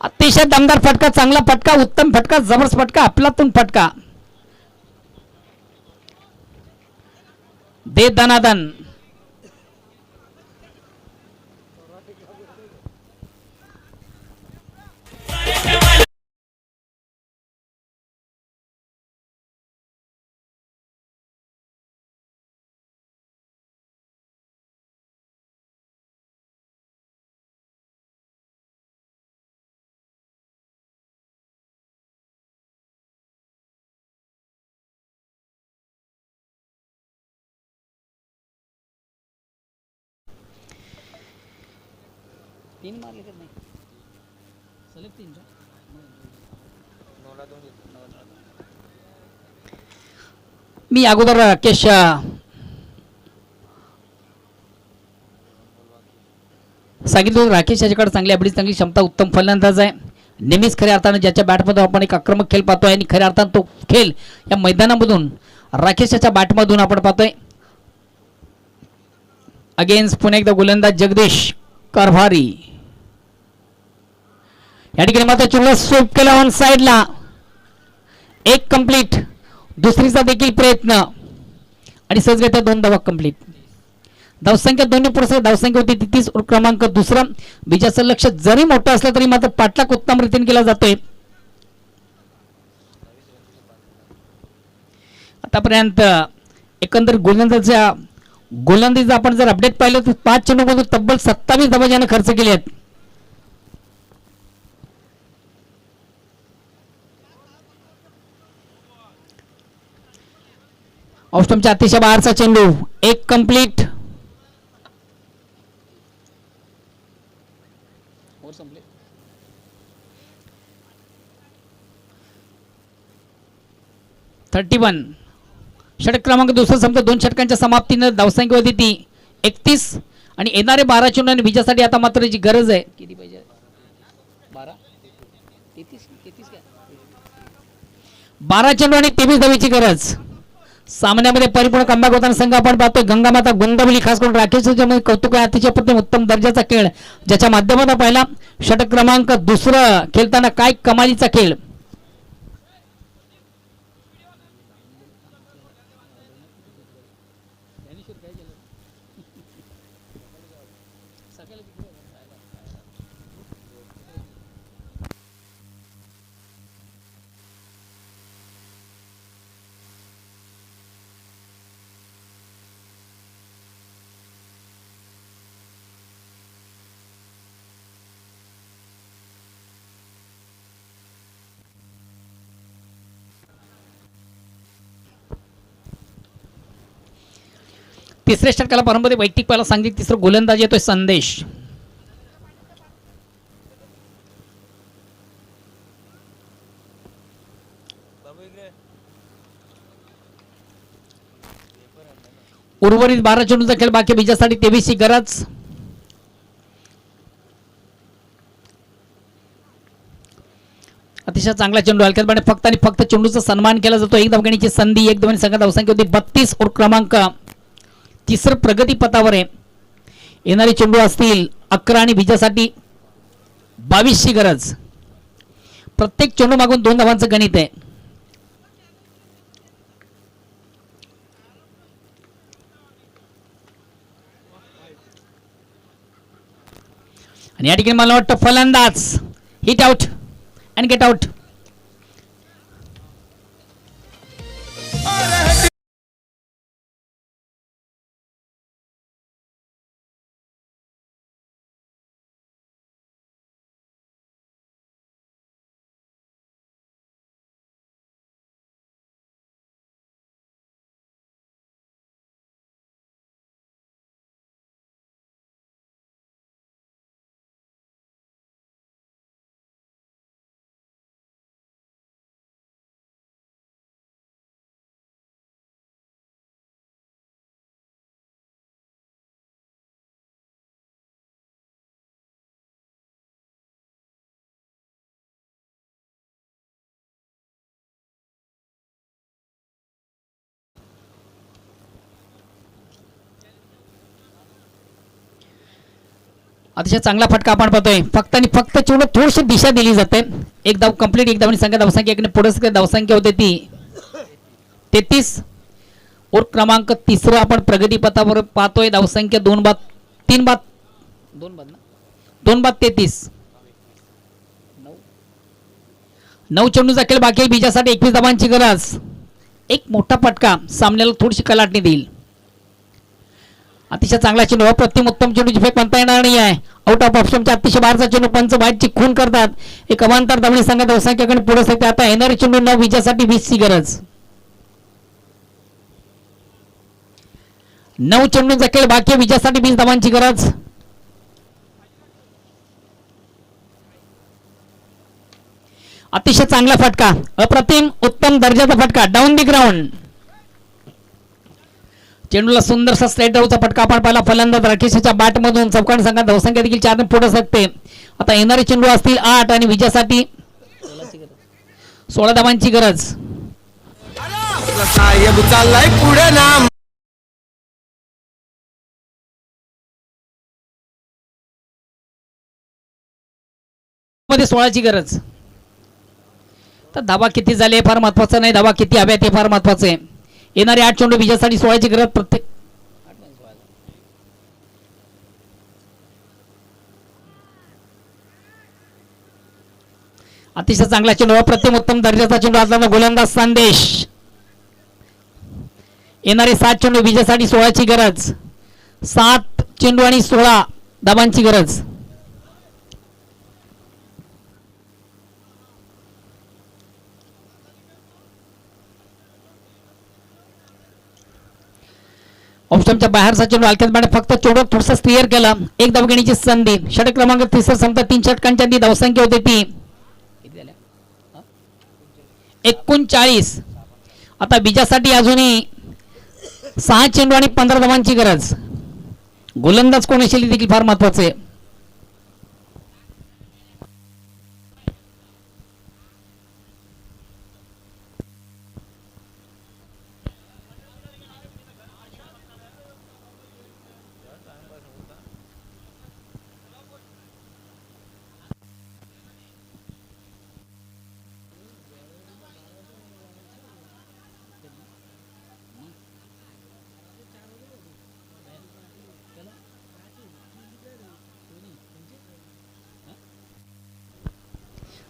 अतिशय दमदार फटका, चांगला फटका, उत्तम फटका, जबरदस्त फटका, आपलातून फटका. दे दनादन. मी अगोदर राकेश सांगितलं, राकेश याच्याकडे चांगली ॲबिलिटी, चांगली क्षमता, उत्तम फलंदाज आहे. नेहमीच खऱ्या अर्थानं ज्याच्या बॅटमधून आपण एक आक्रमक खेळ पाहतोय आणि खऱ्या अर्थानं तो खेळ या मैदानामधून राकेशच्या बॅटमधून आपण पाहतोय. अगेन्स्ट पुन्हा एकदा गोलंदाज जगदीश कारभारी. या ठिकाणी मात्र चेंडू स्वीप केला ऑन साइडला. एक कंप्लीट, दुसरीचा देखील प्रयत्न आणि सहजगत्या 2 धावा कंप्लीट. धावसंख्या दोन्ही पुढे धावसंख्या होती 33 क्रमांक दुसरा. बीजाचं लक्ष जरी मोठं असलं तरी मात्र पाठलाग उत्तम रीतीने केला जातोय. आतापर्यंत एकंदर गोलंदाजीचा आपण जर अपडेट पाहिलं तर 5 चेंडूमधून तब्बल 27 धावा ज्याने खर्च केले आहेत. ऑस्टमच्या अतिशय बाहेरचा चेंडू, एक कंप्लीट. संपले 31. षटक क्रमांक दुसरा संपता 2 षटकांच्या समाप्तीने धावसंख्या होती ती 31 आणि येणारे 12 चेंडू आणि विजयासाठी आता मात्र जी गरज आहे किती पाहिजे 12 चेंडू आणि 23 धावेची गरज. सामन्यामध्ये परिपूर्ण कमबॅक होताना संघ आपण पाहतोय गंगामाता गोंदवली खास करून राकेश कौतुक आहे. अतिशय प्रथम उत्तम दर्जाचा खेळ ज्याच्या माध्यमातून पहिला षटक क्रमांक दुसरं खेळताना काय कमालीचा खेळ. तिसऱ्या षटकाला प्रारंभ वैयक्तिक पहिला सांगितलं तिसरं गोलंदाज येतोय संदेश. उर्वरित 12 चेंडूचा खेळ बाकी विजयासाठी 23 ची गरज. अतिशय चांगला चेंडू हलक्यात फक्त आणि फक्त चेंडूचा सन्मान केला जातो. एक धावगणीची संधी एक धावणी संघात धावसंख्या होती 32 और क्रमांक तिसरं प्रगती पथावर आहे. येणारे चेंडू असतील 11 आणि विजयासाठी 22 ची गरज. प्रत्येक चेंडू मागून 2 धावांचं गणित आहे. आणि या ठिकाणी मला वाटतं फलंदाज hit out and get out. अतिशय चांगला फटका आपण पाहतोय. फक्त आणि फक्त चेंडू थोडीशी दिशा दिली जाते. एक धाव कंप्लीट एक धावनी संख्या धावसंख्या एकने पुढे धावसंख्या होते ती 33 और क्रमांक तिसरं आपण प्रगती पथावर पाहतोय. धावसंख्या 2 बाद 33. 9 चेंडूचा खेळ बाकी आहे. बीजासाठी 21 धावांची गरज. एक मोठा फटका सामन्याला थोडीशी कलाटणी देईल. अतिशय चांगला चेंडू प्रतिम उत्तम चेंडूची फेक म्हणता येणार नाही आहे. आउट ऑफ ऑप्शनच्या अतिशय बाहेरचा चेंडू पंच बाहेरची खून करतात. एक अवांतर धावणी संघात धावसंख्याकडे पुढे सरकते. आता येणारे चेंडू 9 विजयासाठी 20 ची गरज. 9 चेंडूचा खेळ बाकी विजयासाठी 20 धावांची गरज. अतिशय चांगला फटका अप्रतिम उत्तम दर्जाचा फटका डाऊन दी ग्राउंड. चेंडूला सुंदरसा स्ट्रेट ड्राईव्हचा फटका आपण पाहिला. फलंदाज राकेशच्या बॅट मधून चौकार संघात धावसंख्या देखील 4 ने पुढे सरकते. आता येणारे चेंडू असतील 8 आणि विजयासाठी 16 धावांची गरज. साहेब चाललाय पुढे ना. मध्ये 16 ची गरज. तर धावा किती झाले हे फार महत्वाचं नाही. धावा किती हव्यात हे फार महत्वाचं आहे. येणारे 8 चेंडू विजयासाठी 16 ची गरज. प्रत्येक अतिशय चांगला चेंडू प्रतिम उत्तम दर्जाचा चेंडू असताना गोलंदाज संदेश. येणारे 7 चेंडू विजयासाठी 16 ची गरज. 7 चेंडू आणि 16 धावांची गरज. ऑप्शनच्या बाहेरचा चेंडू हलक्यात फक्त चेंडू थोडसा क्लिअर केला. एक धावगणीची संधी. षटक क्रमांक तिसरा संपता 3 षटकांच्या आधी धावसंख्या होती ती 39. आता विजयासाठी अजूनही 6 चेंडू आणि 15 धावांची गरज. गोलंदाज कोण असेल देखील फार महत्वाचे आहे.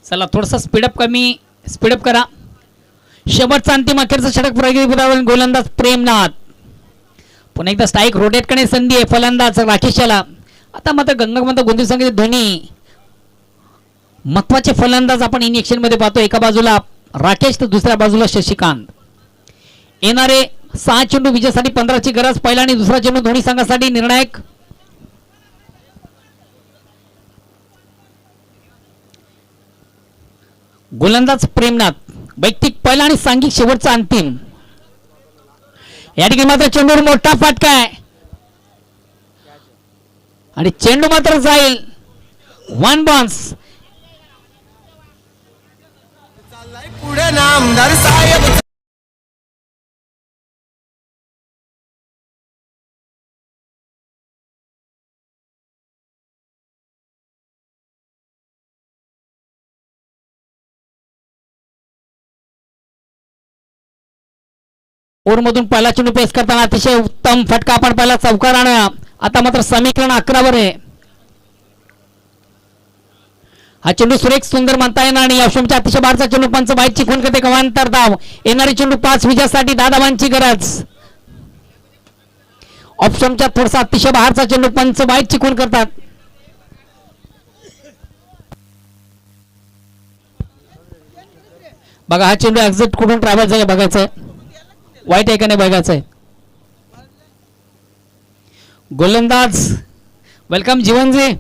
चला थोडंसं स्पीडअप करा. शेवटचा अंतिम अखेरचा षटक प्रयोगी गोलंदाज प्रेमनाथ. पुन्हा एकदा स्ट्राईक रोटेट करणे संधी आहे फलंदाज राकेशाला. आता मात्र गंगावंत गोंदिवली संघाचे दोन्ही महत्वाचे फलंदाज आपण इन मध्ये पाहतो. एका बाजूला राकेश तर दुसऱ्या बाजूला शशिकांत. येणारे 6 चेंडू विजयासाठी 15ची गरज. पहिला आणि दुसरा चेंडू दोन्ही संघासाठी निर्णायक. गोलंदाज प्रेमनाथ. वैयक्तिक पहिला आणि सांघिक शेवटचा अंतिम. या ठिकाणी मात्र चेंडूवर मोठा फटका आहे आणि चेंडू मात्र जाईल 1 बॉन्स. चाललाय पुढे नामदार साहेब. ओरमधून पहिला चेंडू पेस करताना अतिशय उत्तम फटका आपण पहिला चौकार आणा. आता मात्र समीकरण 11 वर आहे. हा चेंडू सुरेख सुंदर म्हणता येणार आणि ऑप्शनच्या अतिशय बारचा चेंडू पंच बाईची खून करते गवांतर धाव. येणारी चेंडू 5 विजयासाठी 10 धावांची गरज. ऑप्शनच्या थोडासा अतिशय बाहेरचा चेंडू पंच बाईची खून करतात. बघा हा चेंडू एक्झिट कुठून ट्रॅव्हल झाला बघायचंय. वाईट आहे का नाही बघायचंय. गोलंदाज वेलकम जीवनजी.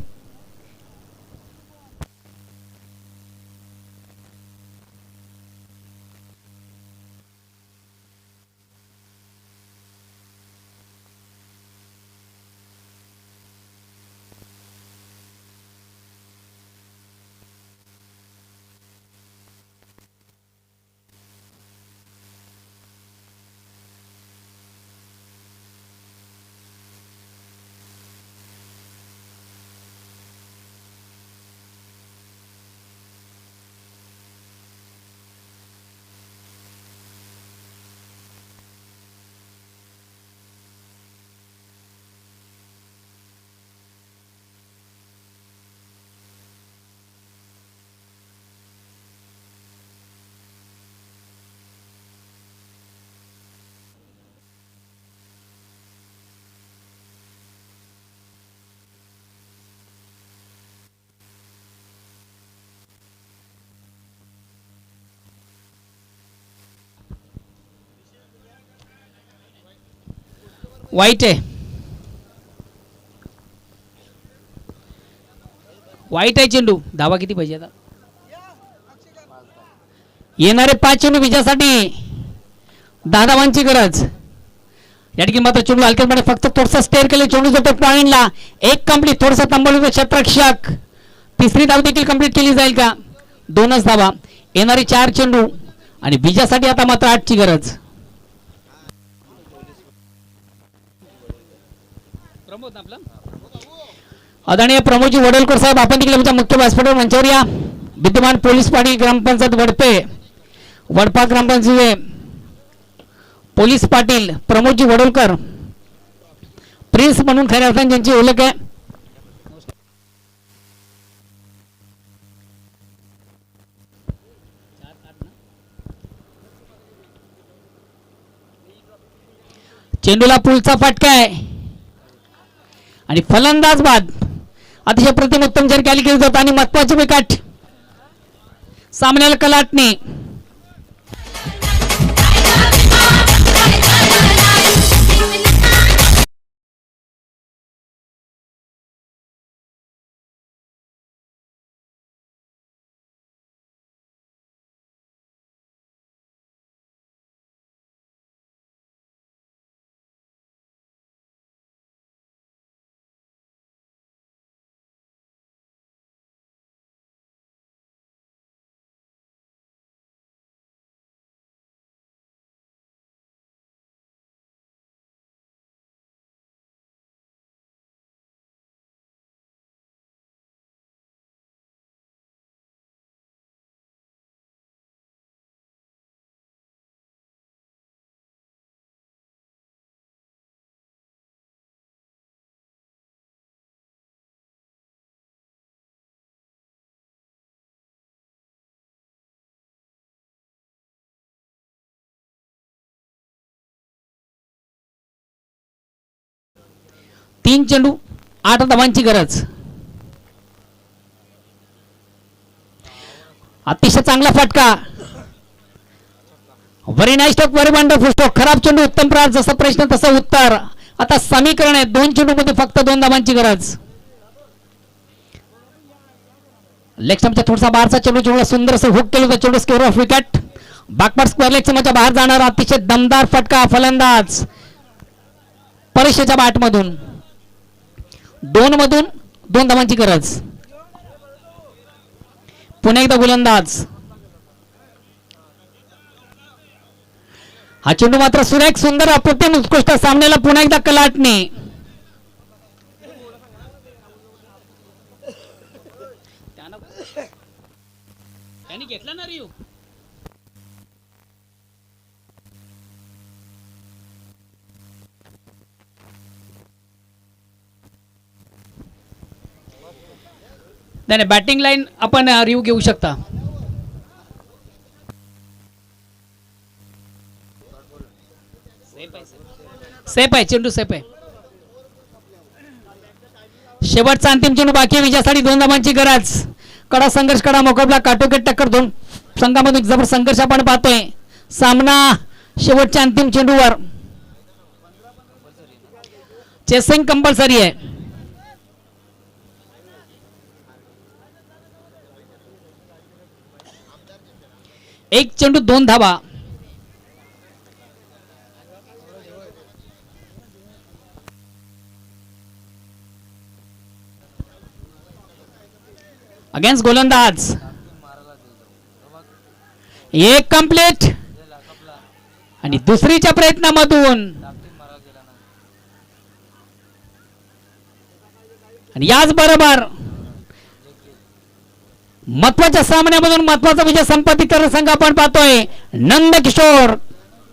वाईट आहे. वाईट आहे चेंडू. धावा किती पाहिजे आता. येणारे 5 चेंडू विजयासाठी 10 धावांची गरज. या ठिकाणी मात्र चेंडू हलक्यामध्ये फक्त थोडसा स्टेअर केले. चेंडू जातो पॉइंटला. एक कंप्लीट थोडासा तांबवलं क्षेत्ररक्षक. तिसरी धाव देखील कंप्लीट केली जाईल का. 2च धावा. येणारे 4 चेंडू आणि विजयासाठी आता मात्र 8ची गरज. आदरणीय प्रमोदजी वडोलकर साहेब आपण देखील आमच्या मुख्य व्यासपीठावर मंचावर या. विद्यमान पोलीस पाटील ग्रामपंचायत वडपे वडपा ग्रामपंचायत पोलीस पाटील प्रमोदजी वडोलकर प्रिन्स म्हणून खऱ्या अर्थाने ज्यांची ओळख आहे. चेंडूला पुलचा फटका आहे आणि फलंदाज बाद. अतिशय प्रतिमोत्तम जर केली जातात आणि महत्वाची विकेट सामन्याला कलाटणी. 3 चेंडू 8 धावांची गरज. अतिशय चांगला फटका. Very nice stroke, very wonderful stroke. खराब चेंडू उत्तम प्रहार. जसा प्रश्न तसं उत्तर. आता समीकरण आहे 2 चेंडू मध्ये फक्त 2 धावांची गरज. लेग स्टंपच्या थोडासा बाहेरचा चेंडू जेवढा सुंदर असं हुक केलं होतं चेंडू square of wicket. Backward square leg च्या बाहेर जाणार अतिशय दमदार फटका. फलंदाज परीक्षेच्या बॅट मधून 2 मधून 2 धावांची गरज. पुन्हा एकदा गोलंदाज. हा चेंडू मात्र सुरेख सुंदर अप्रतिम उत्कृष्ट. सामन्याला पुन्हा एकदा कलाटणी. त्यांनी घेतला ना रिव्ह्यू. नाही बॅटिंग लाईन आपण रिव्ह्यू घेऊ शकता. सेफ आहे चेंडू सेफ आहे. शेवटचा अंतिम चेंडू बाकी विजयासाठी 2 धावांची गरज. कडा संघर्ष कडा मुकाबला काटोकेट टक्कर. 2 संघांमध्ये जबर संघर्ष आपण पाहतोय. सामना शेवटच्या अंतिम चेंडूवर. चेसिंग कंपल्सरी आहे. 1 चेंडू 2 धावा. अगेन्स्ट गोलंदाज. 1 कंप्लीट. आणि दुसरीच्या प्रयत्नामधून आणि याच बरोबर महत्वाच्या सामन्यामधून महत्वाचा विजय संपादित करणारा संघ आपण पाहतोय नंदकिशोर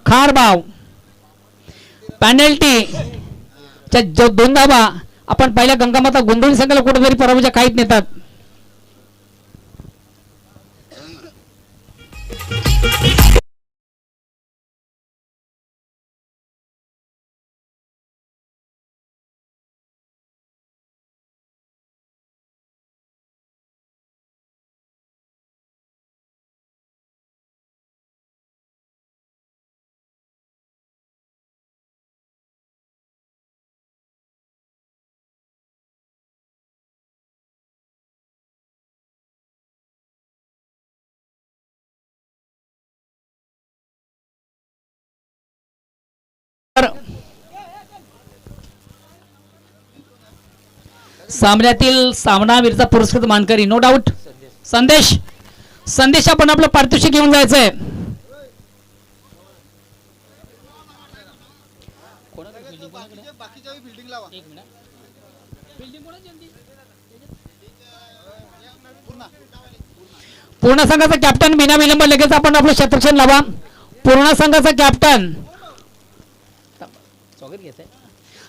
खारबाव. पेनल्टी च्या 2 धावा आपण पहिल्या गंगामाता गोंधळी संघाला कुठेतरी पराभूच्या काहीत नेतात. सामन्यातील सामनावीरचा पुरस्कृत मानकरी नो डाऊट संदेश. संदेश आपण आपलं पारितोषिक घेऊन जायचंय. पूर्ण संघाचा कॅप्टन बिना विलंब लगेच आपण आपलं शतरक्षण लावा. पूर्ण संघाचा कॅप्टन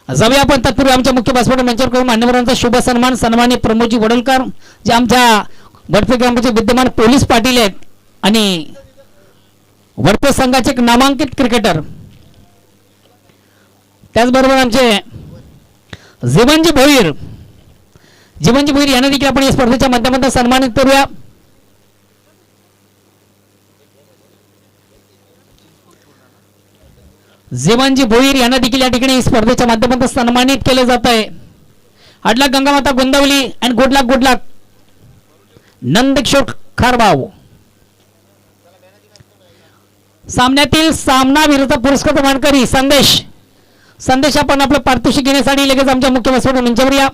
जाऊया आपण तत्पूर्वी आमच्या मुख्य व्यासपीठ मंचावर करून मान्यवरांचा शुभ सन्मान. सन्माननीय प्रमोदजी वडोलकर जे आमच्या वडपे ग्रामचे विद्यमान पोलीस पाटील आहेत आणि वडपे संघाचे एक नामांकित क्रिकेटर. त्याचबरोबर आमचे जीवनजी भोईर. जीवनजी भोईर यांना देखील आपण या स्पर्धेच्या माध्यमातून सन्मानित करूया. जीवनजी भोईर यांना देखील या ठिकाणी स्पर्धेच्या माध्यमातून सन्मानित केले जात आहे. हाडला गंगामाता गोंदवली अँड गुड लक नंदकिशोर खारबाव. सामन्यातील सामनावीरचा पुरस्कृत मानकरी संदेश. संदेश आपण आपलं पारितोषिक घेण्यासाठी लगेच आमच्या मुख्य व्यासपीठ मंचावर या.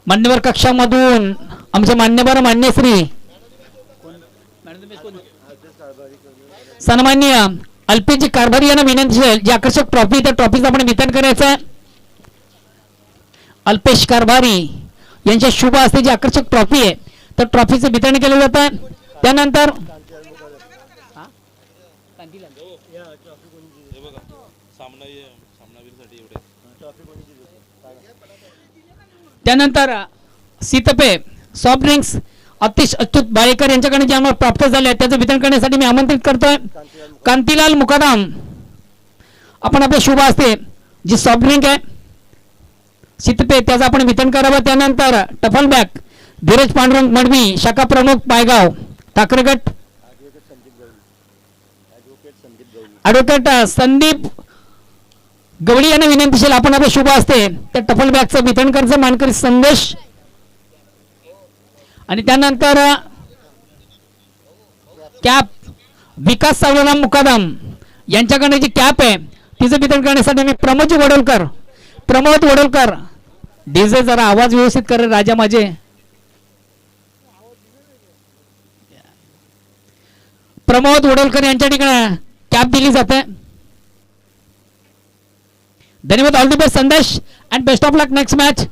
मान्यवर कक्षामधून आमचे मान्यवर मान्यश्री सन्माननीय अल्पेशजी कारभारी यांना विनंती आहे जी आकर्षक ट्रॉफी त्या ट्रॉफीचं आपण वितरण करायचं आहे. अल्पेश कारभारी यांच्या शुभ हस्ते जी आकर्षक ट्रॉफी आहे तर ट्रॉफीचं वितरण केलं जात आहे. त्यानंतर त्यानंतर सीतपे सॉफ्ट ड्रिंक्स अतिश अच्युत बाळेकर यांच्याकडे जे आम्हाला प्राप्त झाले आहेत त्याचं वितरण करण्यासाठी मी आमंत्रित करतोय कांतीलाल मुकादम. आपण आपल्या शुभ असते जी सॉफ्ट ड्रिंक आहे शीतपे त्याचं आपण वितरण करावं. त्यानंतर टफल बॅग धीरज पांडुरंग मडवी शाखा प्रमुख पायगाव ठाकरे गट ॲडव्होकेट संदीप गवळी यांना विनंतीशील आपण आपल्या शुभ असते त्या टफल बॅगचं वितरण करायचं मानकरी संदेश. आणि त्यानंतर कॅप विकास सावलाराम मुकादम यांच्याकडे जी कॅप आहे तिचं वितरण करण्यासाठी मी प्रमोद वडोलकर डीजे जरा आवाज व्यवस्थित कर राजा माझे. प्रमोद वडोलकर यांच्या ठिकाणी कॅप दिली जाते. धन्यवाद. ऑल द बेस्ट संदेश and best of luck next match.